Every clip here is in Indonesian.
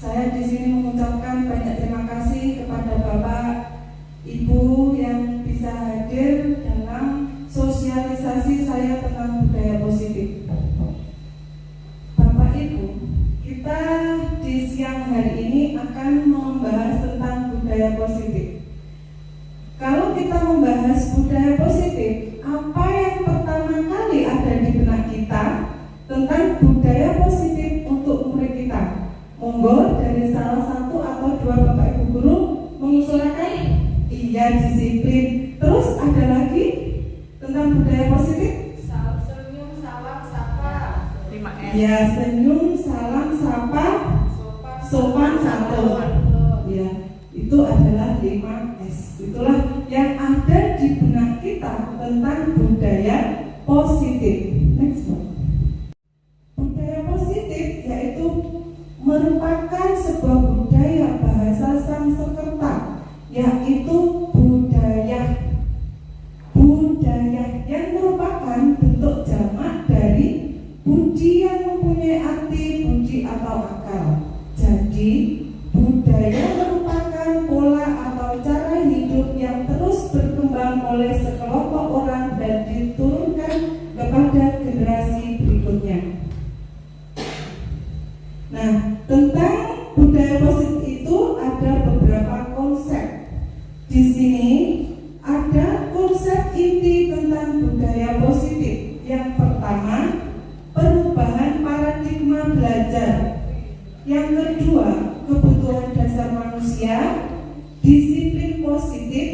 Saya di sini mengucapkan banyak terima kasih kepada Bapak, Ibu yang bisa hadir dalam sosialisasi saya tentang budaya positif. Bapak Ibu, kita di siang hari ini akan membahas tentang budaya positif. Kalau kita membahas budaya positif, apa yang pertama kali ada di benak kita tentang budaya positif untuk murid kita? Monggo dari salah satu atau dua Bapak Ibu guru mengusulkan. Iya, disiplin. Terus ada lagi tentang budaya positif? Senyum, salam, sapa. 5S. Ya, senyum, salam, sapa, sopan santun. Ya, itu adalah 5S. Itulah yang ada di benak kita tentang budaya positif. Next one. Budaya positif yaitu merupakan sebuah budaya bahasa Sanskerta, yaitu budaya yang merupakan bentuk jamak dari budi yang mempunyai arti budi atau akal. Jadi budaya merupakan pola atau cara hidup yang terus berkembang oleh sekelompok orang dan diturunkan kepada generasi berikutnya. Nah, tentang budaya positif itu ada beberapa konsep. Di sini ada konsep inti tentang budaya positif. Yang pertama, perubahan paradigma belajar. Yang kedua, kebutuhan dasar manusia, disiplin positif,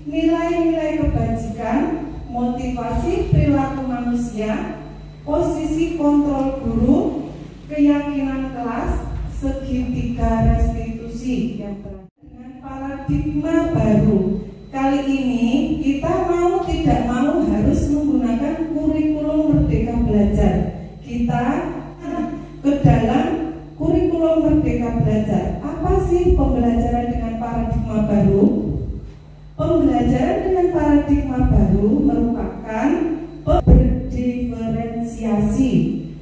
nilai-nilai kebajikan, motivasi perilaku manusia, posisi kontrol guru, keyakinan kelas, segitiga restitusi. Yang terakhir, dengan paradigma baru. Kali ini kita mau tidak mau harus menggunakan kurikulum Merdeka Belajar. Kita ke dalam kurikulum Merdeka Belajar. Apa sih pembelajaran dengan paradigma baru? Pembelajaran dengan paradigma baru merupakan berdiferensiasi,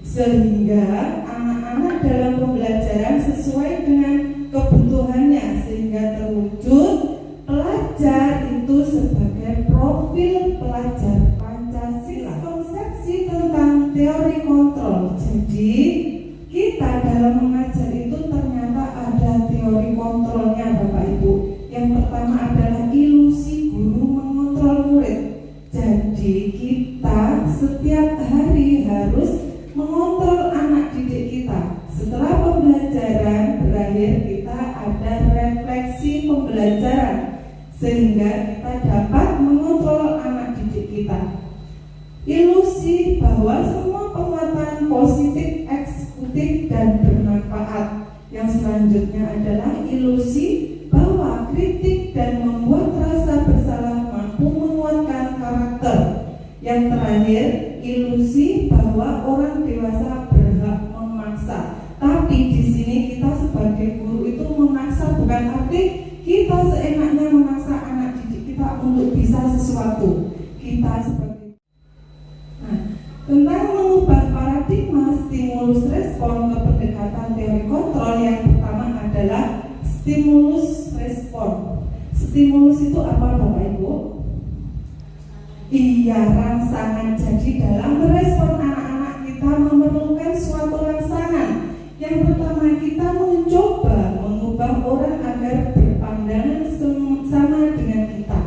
sehingga anak-anak dalam pembelajaran sesuai dengan kebutuhannya, sehingga terwujud pelajar itu sebagai profil pelajar Pancasila. Konsepsi tentang teori kontrol. Jadi kita dalam mengajar itu ternyata ada teori kontrolnya, Bapak Ibu. Yang pertama adalah ilusi guru mengontrol murid. Jadi kita setiap hari harus mengontrol anak didik kita. Setelah pembelajaran berakhir, kita ada refleksi pembelajaran, sehingga kita dapat mengontrol anak didik kita. Ilusi bahwa semua penguatan positif, eksekutif, dan bermanfaat. Yang selanjutnya adalah ilusi bahwa kritik dan membuat rasa bersalah mampu menguatkan karakter. Yang terakhir, ilusi bahwa orang dewasa berhak memaksa. Tapi di sini kita sebagai guru itu memaksa, bukan arti kita seenaknya memaksa anak didik kita untuk bisa sesuatu. Kita sebagai tentang mengubah paradigma stimulus respon ke pendekatan teori kontrol, yang pertama adalah stimulus respon. Stimulus itu apa Bapak Ibu? Iya, rangsangan. Jadi dalam merespon anak-anak kita memerlukan suatu rangsangan. Yang pertama, kita mencoba mengubah orang agar berpandangan sama dengan kita.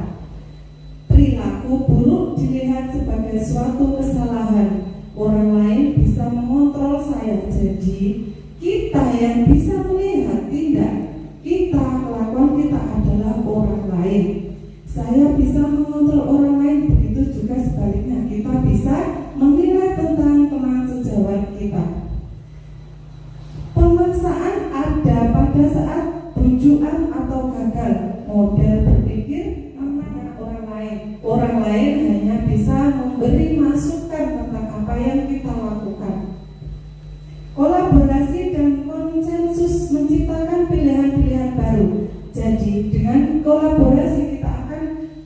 Perilaku buruk dilihat sebagai suatu kesalahan. Orang lain bisa mengontrol saya. Jadi kita yang bisa melihat tindak kita, kelakuan kita adalah orang lain. Saya bisa mengontrol orang lain, begitu juga sebaliknya. Kita bisa menilai tentang teman sejawat kita. Pemaksaan ada pada saat bujukan atau gagal. Model berpikir anak orang lain. Orang lain hanya bisa memberi masukan tentang apa yang kita lakukan. Kolaborasi dan konsensus menciptakan pilihan-pilihan baru. Jadi dengan kolaborasi kita akan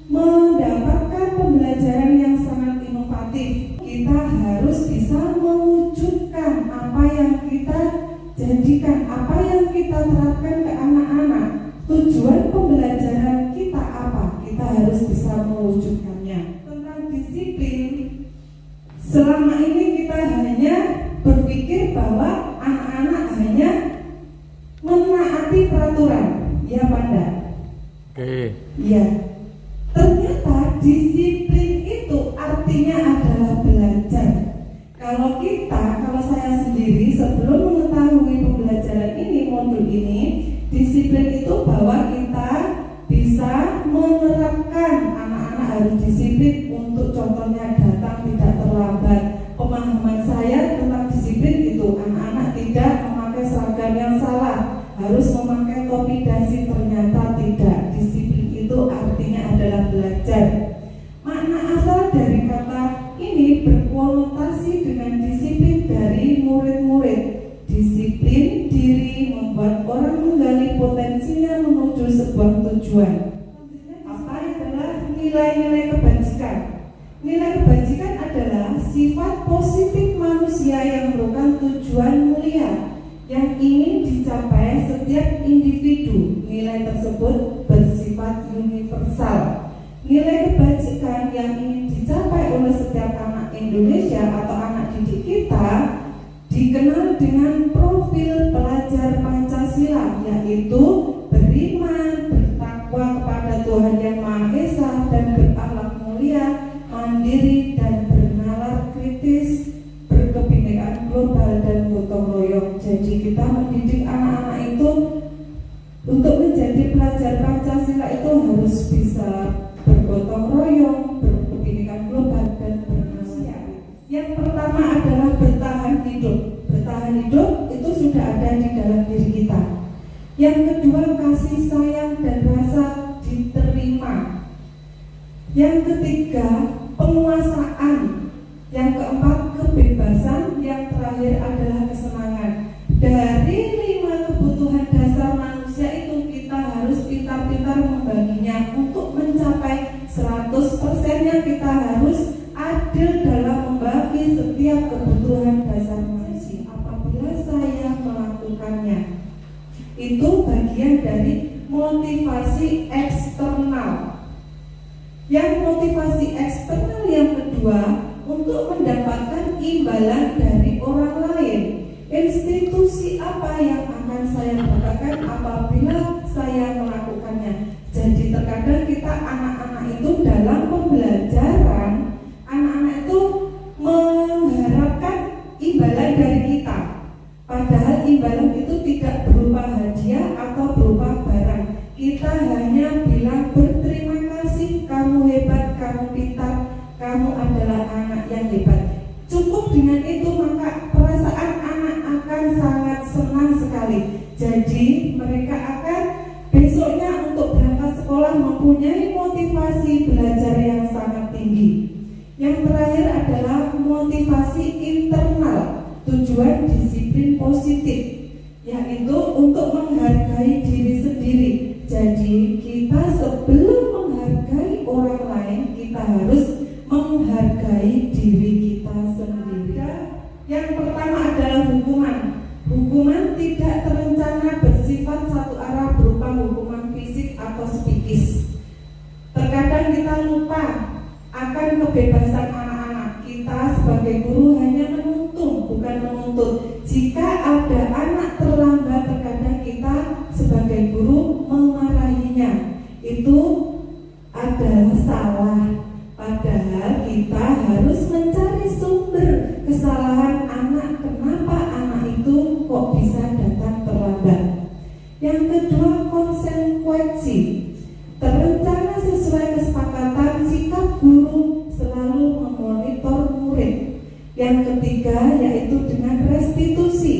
mendapatkan pembelajaran yang sangat inovatif. Kita harus bisa mewujudkan apa yang kita jadikan, apa yang kita terapkan ke anak-anak. Tujuan pembelajaran kita apa? Kita harus bisa mewujudkannya. Tentang disiplin, selama ini kita hanya berpikir bahwa anak-anak hanya menaati peraturan, ya Pak Anda? Oke. Ya. Ternyata disiplin itu artinya adalah belajar. Kalau saya sendiri sebelum mengetahui pembelajaran ini, modul ini, disiplin itu bahwa kita bisa menerapkan anak-anak harus disiplin untuk contohnya datang tidak terlambat. Pemahaman saya tentang disiplin itu anak-anak tidak memakai seragam yang salah, harus memakai topi dasi, ternyata tidak. Disiplin itu artinya adalah belajar. Makna asal dari kata ini berkonotasi dengan disiplin dari murid-murid. Disiplin diri membuat orang menggali potensinya menuju sebuah tujuan. Apa adalah nilai-nilai kebajikan? Nilai kebajikan adalah sifat positif manusia yang merupakan tujuan mulia yang ingin dicapai setiap individu. Nilai tersebut bersifat universal. Nilai kebajikan yang ingin dicapai oleh setiap anak Indonesia atau anak didik kita dikenal dengan profil pelajar Pancasila, yaitu beriman, bertakwa kepada Tuhan Yang Maha Esa, dan berakhlak mulia, mandiri dan bernalar kritis, berkebinekaan global dan gotong royong. Jadi kita mendidik anak-anak itu untuk menjadi pelajar Pancasila itu harus bisa bergotong royong, berkebinekaan global dan bernalar. Yang pertama adalah bertahan hidup. Bertahan hidup itu sudah ada di dalam diri kita. Yang kedua, kasih sayang dan rasa diterima. Yang ketiga, penguasaan. Yang keempat, kebebasan. Yang terakhir adalah kesenangan. Dari 5 kebutuhan dasar manusia itu kita harus pintar-pintar membaginya. Untuk mencapai 100%-nya kita harus adil dalam membagi setiap kebutuhan dasar manusia. Apabila saya melakukannya, itu bagian dari motivasi eksternal. Yang motivasi eksternal yang kedua, untuk mendapatkan imbalan dari orang lain. Institusi apa yang akan saya dapatkan apabila saya melakukannya? Jadi terkadang kita anak-anak itu dalam pembelajaran, anak-anak itu mengharapkan imbalan dari kita. Padahal imbalan itu tidak berupa hadiah atau berupa barang. Kita hanya bilang berterima kasih, kamu hebat, kamu pintar, kamu adalah anak yang hebat. Cukup dengan itu maka perasaan anak akan sangat senang sekali. Jadi mereka akan besoknya untuk berangkat sekolah mempunyai motivasi belajar yang sangat tinggi. Yang terakhir adalah motivasi internal, tujuan disiplin positif. Hukuman tidak terencana bersifat satu arah berupa hukuman fisik atau psikis. Terkadang kita lupa akan kebebasan anak-anak. Kita sebagai guru hanya menuntun, bukan menuntut. Jika ada anak terlambat, terkadang kita sebagai guru memarahinya. Itu adalah salah. Padahal kita harus mencari sumber kesalahan anak. Kenapa anak itu kok bisa datang terlambat? Yang kedua, konsekuensi. Terencana sesuai kesepakatan, sikap guru selalu memonitor murid. Yang ketiga, yaitu dengan restitusi,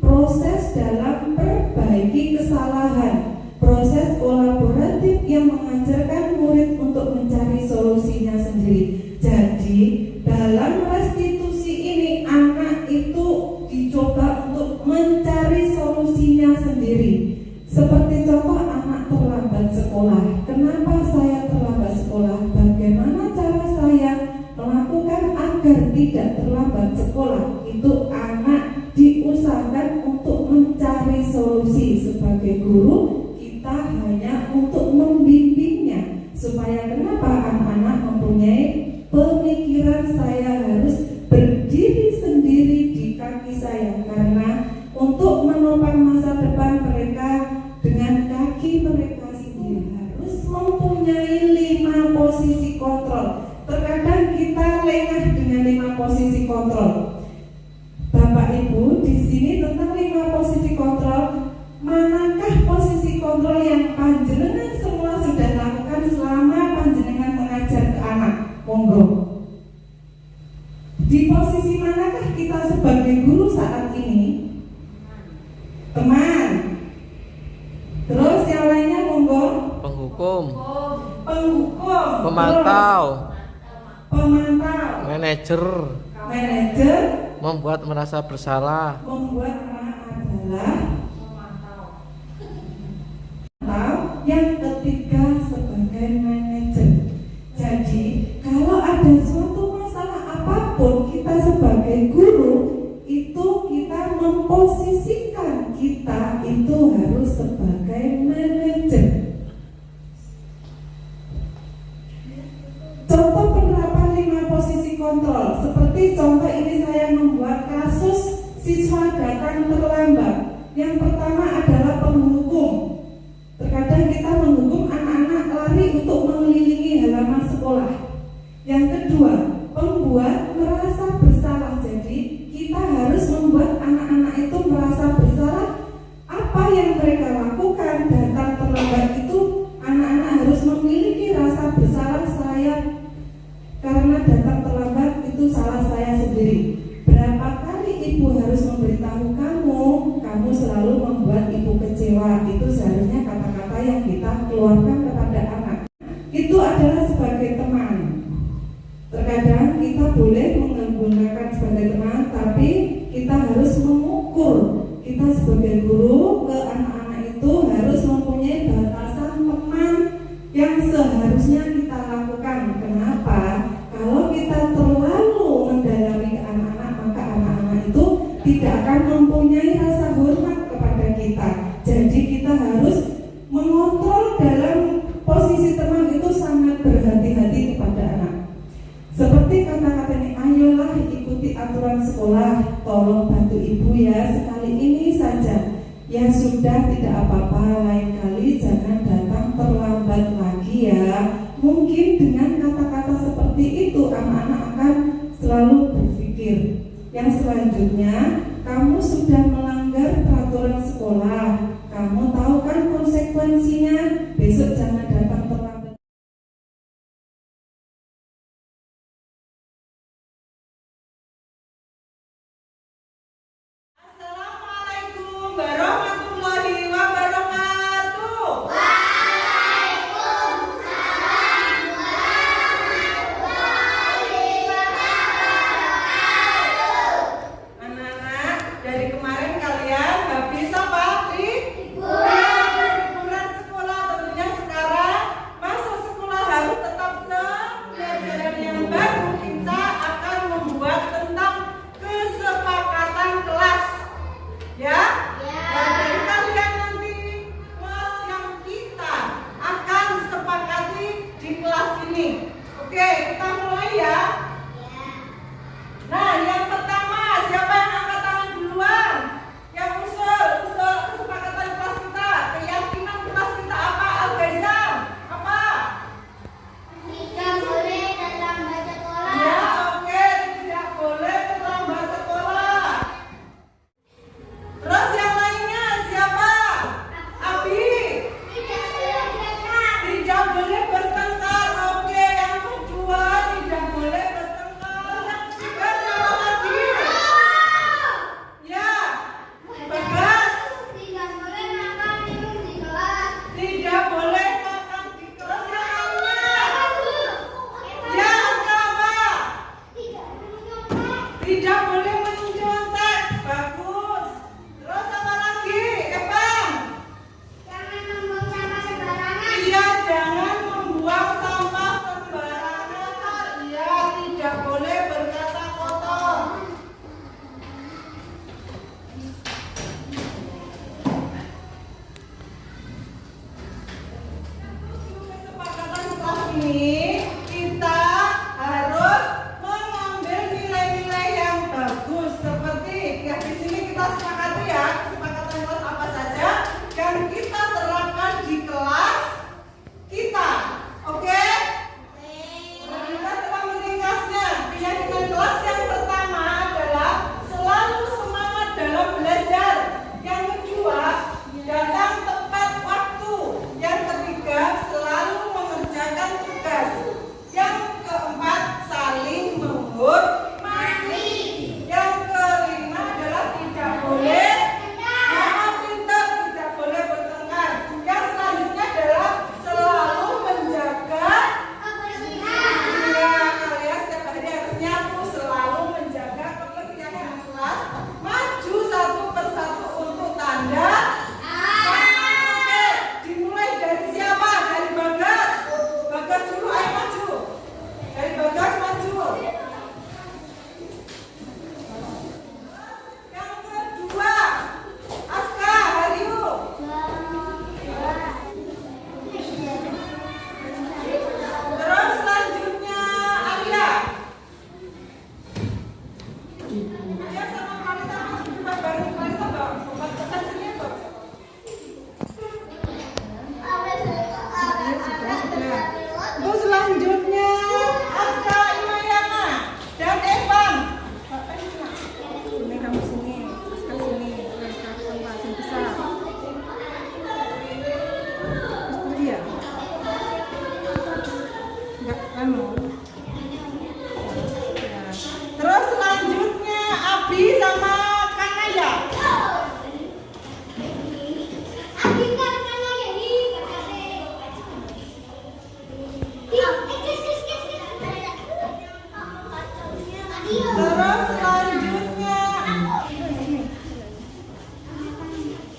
proses dalam perbaiki kesalahan, proses kolaboratif yang mengajarkan murid untuk mencari solusinya sendiri. Jadi dalam restitusi ini anak itu dicoba untuk mencari solusinya sendiri. Seperti contoh, anak terlambat sekolah. Kenapa saya terlambat sekolah? Bagaimana cara saya melakukan agar tidak terlambat sekolah? Itu anak diusahakan untuk mencari solusi. Sebagai guru, kita hanya untuk membimbingnya. Supaya kenapa anak-anak mempunyai pemikiran saya harus berdiri sendiri di kaki saya. Karena untuk menopang masa depan mereka dengan kaki mereka sendiri harus mempunyai 5 posisi kontrol. Terkadang kita lengah dengan 5 posisi kontrol. Bapak Ibu, di sini tentang 5 posisi kontrol, manakah posisi kontrol yang panjenengan semua sudah lakukan selama panjenengan mengajar ke anak? Monggo. Di posisi manakah kita sebagai guru saat ini? Teman. Terus yang lainnya monggo. Penghukum, Penghukum. pemantau, Pemantau. manajer, Manajer. membuat merasa bersalah, Membuat anak adalah atau yang ketiga sebagai manajer. Jadi kalau ada suatu masalah apapun, kita sebagai guru itu kita memposisikan kita itu harus sebagai manajer. Contoh penerapan 5 posisi kontrol. Seperti contoh ini saya membuat kasus siswa datang terlambat. Yang pertama adalah penghukum. Terkadang kita menghukum anak-anak lari untuk mengelilingi halaman sekolah. Yang kedua, pembuat merasa bersalah. Jadi kita harus membuat anak-anak itu merasa bersalah. Apa yang mereka lakukan datang terlambat itu, anak-anak harus memiliki rasa bersalah. Saya karena datang terlambat itu salah saya sendiri. Berapa kali ibu harus memberitahu kamu selalu membuat ibu kecewa. Itu seharusnya kata-kata yang kita keluarkan kepada anak. Itu adalah sebagai teman. Terkadang kita boleh menggunakan sebagai teman, tapi kita harus mengukur. Kita sebagai guru ke anak-anak itu harus mempunyai batasan teman yang seharusnya kita lakukan. Kenapa? Kalau kita terlalu mendalami ke anak-anak, maka anak-anak itu tidak akan mempunyai rasa hormat kepada kita. Jadi kita harus mengontrol dalam posisi teman itu, sangat berhati-hati kepada anak. Seperti kata-kata ini, ayolah ikuti aturan sekolah, tolong bantu ibu ya, sekali ini saja. Ya sudah, tidak apa-apa, lain kali jangan datang terlambat lagi ya. Mungkin dengan kata-kata seperti itu anak-anak akan selalu berpikir. Yang selanjutnya, kamu sudah melanggar peraturan sekolah. Kamu tahu kan konsekuensinya, besok jangan datang terlambat. Assalamualaikum warahmatullahi wabarakatuh. Anak-anak, dari kemarin kalian habis apa? Liburan sekolah. Tentunya sekarang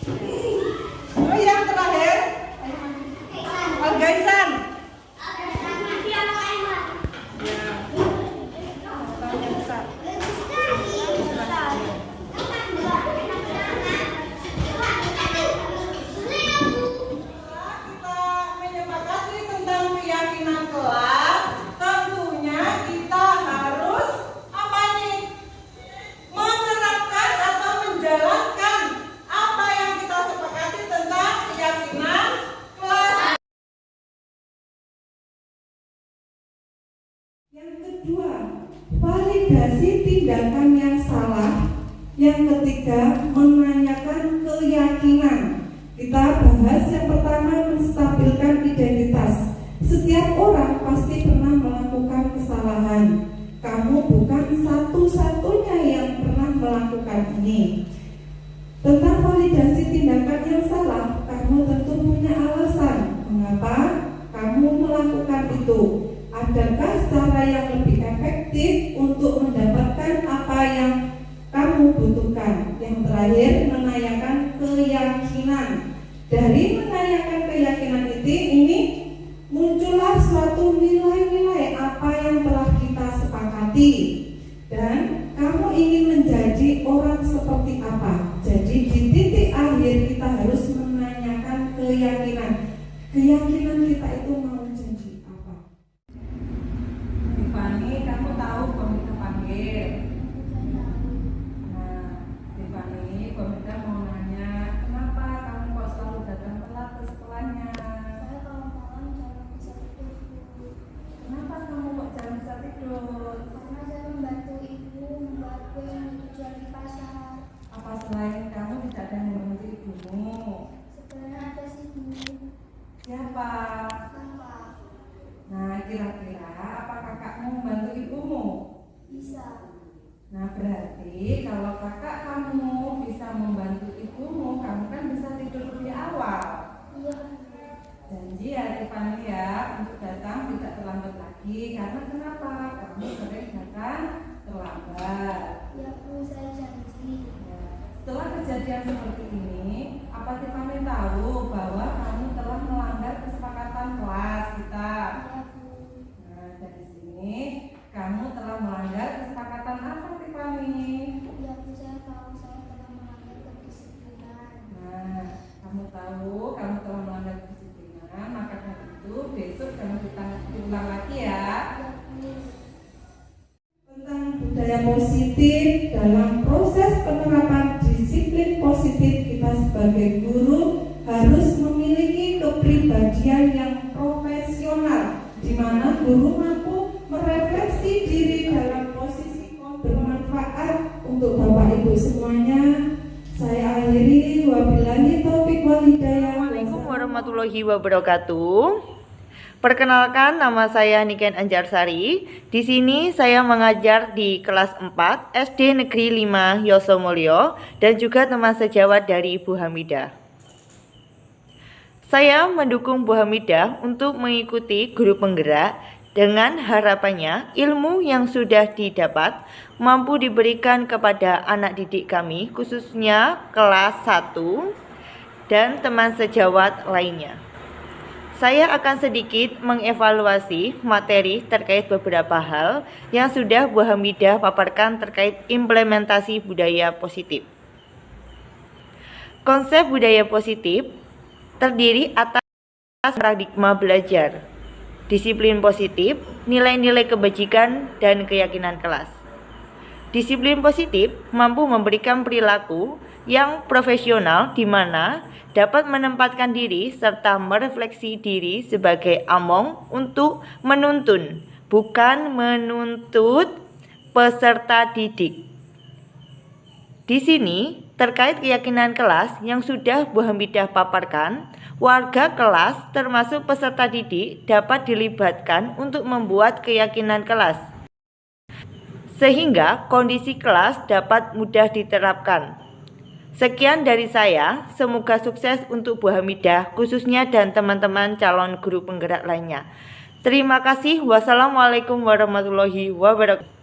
Oh, yang terakhir, Al-Gaisan. Yang kedua, validasi tindakan yang salah. Yang ketiga, menanyakan keyakinan. Kita bahas yang pertama, menstabilkan identitas. Setiap orang pasti pernah melakukan kesalahan. Kamu bukan satu-satunya yang pernah melakukan ini. Tentang validasi tindakan yang salah, kamu tentu punya alasan mengapa kamu melakukan itu. Adakah cara yang lebih efektif untuk mendapatkan apa yang kamu butuhkan? Yang terakhir, menanyakan keyakinan. Dari menanyakan keyakinan ini muncullah suatu nilai-nilai apa yang telah kita sepakati. Dan kamu ingin menjadi orang seperti apa? Jadi di titik akhir kita harus menanyakan keyakinan. Keyakinan kita itu mau janji apa? Tiffany, kamu tahu komite panggil? Nah, Tiffany, komite mau nanya, kenapa kamu kok selalu datang telat ke sekolahnya? Saya kalau malam jarang bisa tidur. Kenapa kamu kok jarang bisa tidur? Karena saya membantu ibu membuat kue yang dijual di pasar. Apa selain kamu tidak ada yang membantu ibumu? Sebenarnya ada sih bu. Siapa? Kakak Nah, kira-kira apa kakakmu membantu ibumu? bisa. Nah, berarti kalau kakak kamu bisa membantu ibumu, kamu kan bisa tidur lebih awal. Iya. Janji ya Tiffany ya, untuk datang tidak terlambat lagi. Karena kenapa? Kamu sering datang terlambat. Ya bu, saya janji. Setelah kejadian seperti ini, apa Tiffany tahu bahwa kamu telah melanggar kesepakatan kelas kita? Iya bu. Nah, dari sini kamu telah melanggar kesepakatan apa Tiffany? Iya bu, saya tahu saya telah melanggar kedisiplinan. Nah, kamu tahu kamu telah melanggar kedisiplinan, maka dari itu besok jangan diulang lagi ya. Iya bu. Tentang budaya positif dalam proses penerapan disiplin positif, kita sebagai guru harus memiliki kepribadian yang profesional, di mana guru mampu merefleksi diri dalam posisi bermanfaat untuk Bapak Ibu semuanya. Saya akhiri, wabillahi taufiq wal hidayah. Assalamualaikum warahmatullahi wabarakatuh. Perkenalkan, nama saya Niken Anjarsari. Di sini saya mengajar di kelas 4 SD Negeri 5 Yosomulyo dan juga teman sejawat dari Bu Hamidah. Saya mendukung Bu Hamidah untuk mengikuti guru penggerak dengan harapannya ilmu yang sudah didapat mampu diberikan kepada anak didik kami, khususnya kelas 1 dan teman sejawat lainnya. Saya akan sedikit mengevaluasi materi terkait beberapa hal yang sudah Bu Hamidah paparkan terkait implementasi budaya positif. Konsep budaya positif terdiri atas paradigma belajar, disiplin positif, nilai-nilai kebajikan, dan keyakinan kelas. Disiplin positif mampu memberikan perilaku yang profesional di mana dapat menempatkan diri serta merefleksi diri sebagai among untuk menuntun, bukan menuntut peserta didik. Di sini terkait keyakinan kelas yang sudah Bu Hamidah paparkan, warga kelas termasuk peserta didik dapat dilibatkan untuk membuat keyakinan kelas, sehingga kondisi kelas dapat mudah diterapkan. Sekian dari saya, semoga sukses untuk Bu Hamidah khususnya dan teman-teman calon guru penggerak lainnya. Terima kasih. Wassalamualaikum warahmatullahi wabarakatuh.